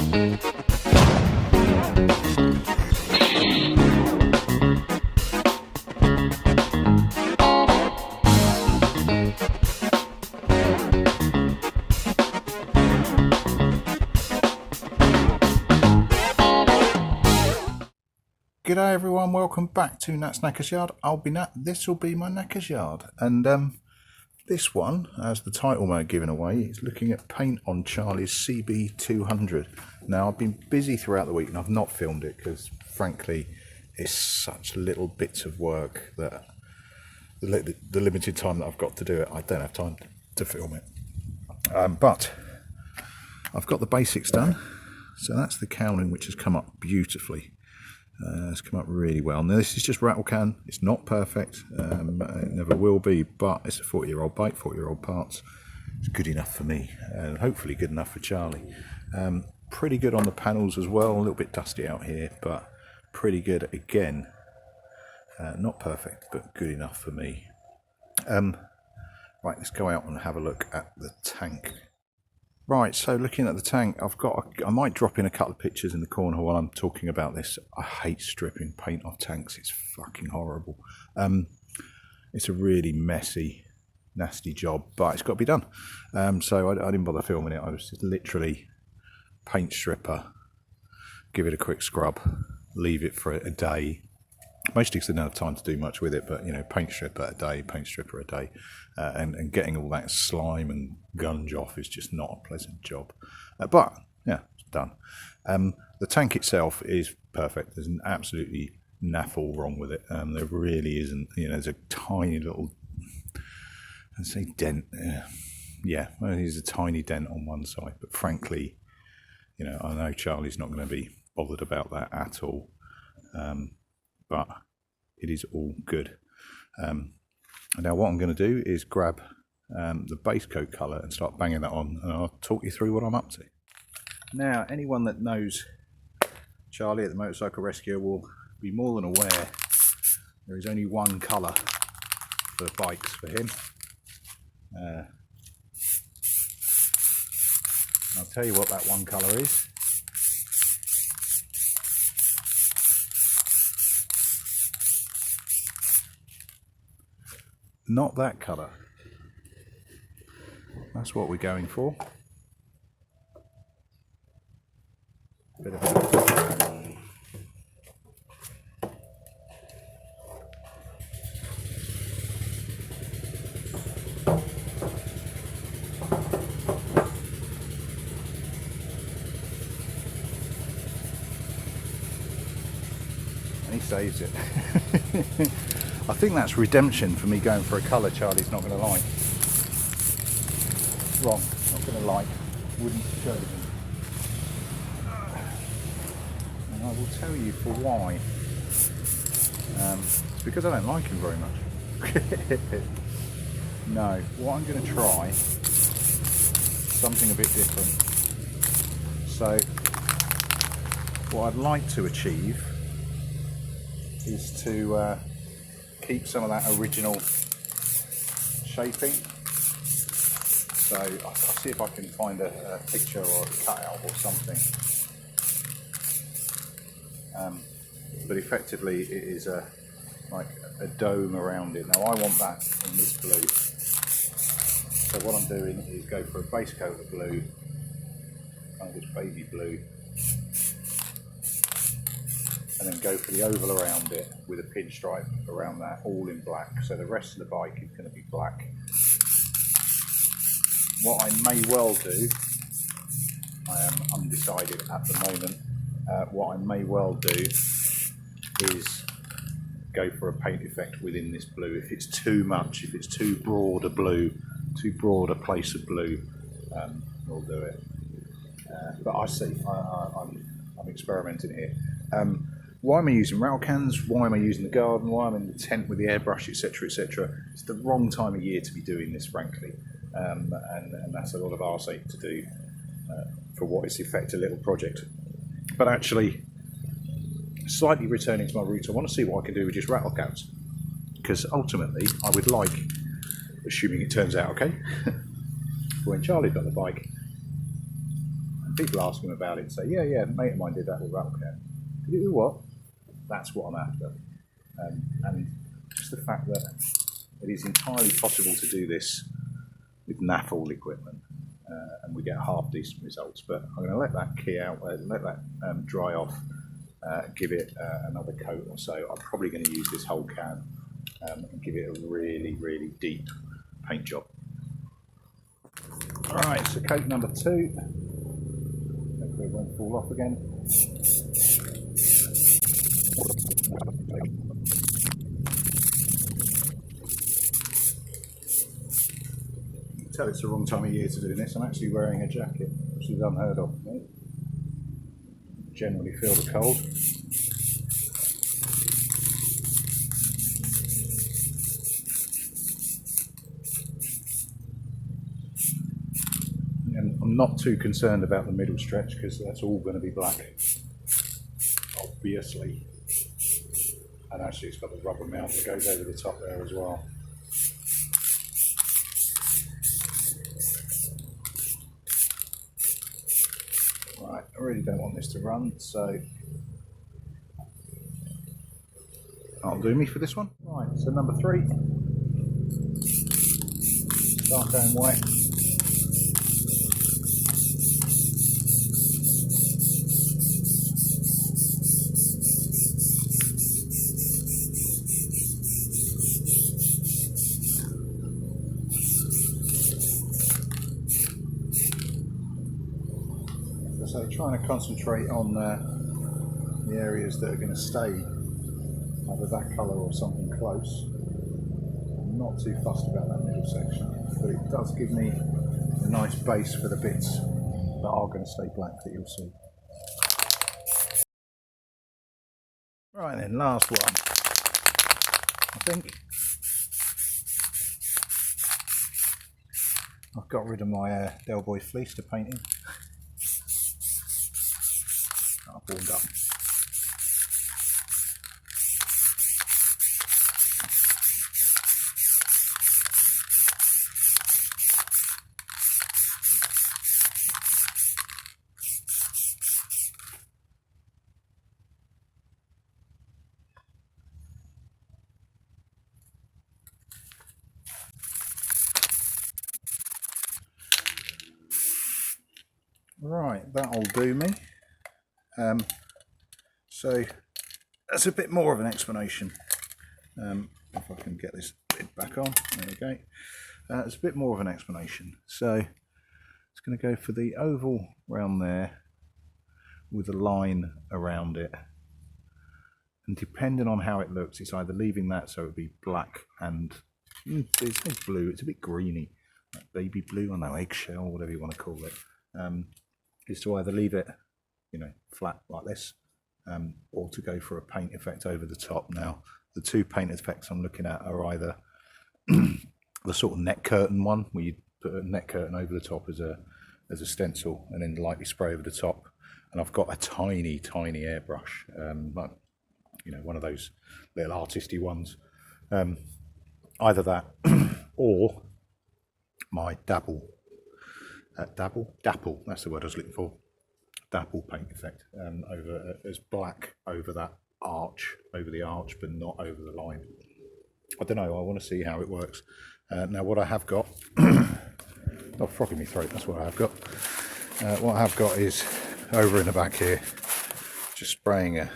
G'day everyone, welcome back to Nat's Knackers Yard. I'll be Nat, this will be my Knackers Yard. And this one, as the title may have given away, is looking at paint on Charlie's CB200. Now I've been busy throughout the week and I've not filmed it because frankly it's such little bits of work that the limited time that I've got to do it, I don't have time to film it. But I've got the basics done, so that's the cowling which has come up beautifully. It's come up really well. Now this is just rattle can, it's not perfect, it never will be, but it's a 40-year-old bike, 40-year-old parts. It's good enough for me, and hopefully good enough for Charlie. Pretty good on the panels as well, a little bit dusty out here, but pretty good again. Not perfect, but good enough for me. Right, let's go out and have a look at the tank. Right, so looking at the tank, I might drop in a couple of pictures in the corner while I'm talking about this. I hate stripping paint off tanks, it's fucking horrible. It's a really messy, nasty job, but it's got to be done. So I didn't bother filming it, I was just literally paint stripper, give it a quick scrub, leave it for a day. Mostly because I don't have time to do much with it, but you know, paint stripper a day, paint stripper a day, and getting all that slime and gunge off is just not a pleasant job. But yeah, it's done. The tank itself is perfect. There's an absolutely naffle wrong with it. There really isn't. You know, there's a tiny little, I'd say dent. Yeah, well, there's a tiny dent on one side, but frankly, you know, I know Charlie's not going to be bothered about that at all. But it is all good. Now what I'm going to do is grab the base coat colour and start banging that on, and I'll talk you through what I'm up to. Now, anyone that knows Charlie at the Motorcycle Rescue will be more than aware there is only one colour for bikes for him. I'll tell you what that one colour is. Not that colour. That's what we're going for. Bit of and he saves it. I think that's redemption for me going for a colour Charlie's not going to like. Wrong, not going to like. Wouldn't show him. And I will tell you for why. It's because I don't like him very much. No, what I'm going to try, something a bit different. So, what I'd like to achieve is to keep some of that original shaping. So I'll see if I can find a picture or a cutout or something. But effectively it is like a dome around it. Now I want that in this blue. So what I'm doing is go for a base coat of blue, kind of this baby blue, and then go for the oval around it with a pinstripe around that, all in black. So the rest of the bike is going to be black. What I may well do, I am undecided at the moment, what I may well do is go for a paint effect within this blue. If it's too much, if it's too broad a blue, too broad a place of blue, we'll do it. But I see, I'm experimenting here. Why am I using rail cans? Why am I using the garden? Why am I in the tent with the airbrush, etc., etc.? It's the wrong time of year to be doing this, frankly, and that's a lot of arse ache to do for what is in effect a little project. But actually, slightly returning to my roots, I want to see what I can do with just rattle cans, because ultimately I would like, assuming it turns out okay, when Charlie got the bike, people ask him about it, say, yeah, a mate of mine did that with rattle can. Did it do what? That's what I'm after. And just the fact that it is entirely possible to do this with naff equipment, and we get half decent results. But I'm going to let that key out, let that dry off, give it another coat or so. I'm probably going to use this whole can and give it a really, really deep paint job. Alright, so coat number 2. Hopefully it won't fall off again. You can tell it's the wrong time of year to do this. I'm actually wearing a jacket, which is unheard of. Right? Generally feel the cold. And I'm not too concerned about the middle stretch because that's all going to be black, obviously. And actually it's got the rubber mount that goes over the top there as well. Right, I really don't want this to run, so that'll do me for this one. Right, so number 3, dark and white. So trying to concentrate on the areas that are going to stay either that colour or something close. I'm not too fussed about that middle section, but it does give me a nice base for the bits that are going to stay black that you'll see. Right then, last one. I think I've got rid of my Del Boy fleece to paint in. I've warmed up. Right, that'll do me. So that's a bit more of an explanation. If I can get this lid back on, there we go. It's a bit more of an explanation. So it's going to go for the oval round there with a line around it. And depending on how it looks, it's either leaving that so it would be black and it's no blue, it's a bit greeny, like baby blue, I don't know, eggshell, whatever you want to call it. Is to either leave it, you know, flat like this, or to go for a paint effect over the top. Now, the two paint effects I'm looking at are either the sort of net curtain one, where you put a net curtain over the top as a stencil, and then lightly spray over the top. And I've got a tiny airbrush, like, you know, one of those little artisty ones. Either that, or my dapple, that's the word I was looking for. Dapple paint effect, over as black over that arch, over the arch, but not over the line. I don't know, I want to see how it works. Now what I have got, oh, frog in my throat, that's what I have got. What I have got is over in the back here, just spraying a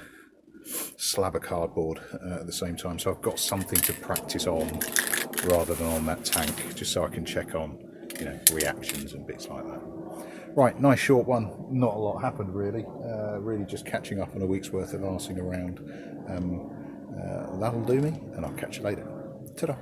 slab of cardboard at the same time, so I've got something to practice on rather than on that tank, just so I can check on, you know, reactions and bits like that. Right, nice short one. Not a lot happened really. Really just catching up on a week's worth of arsing around. That'll do me, and I'll catch you later. Ta-da!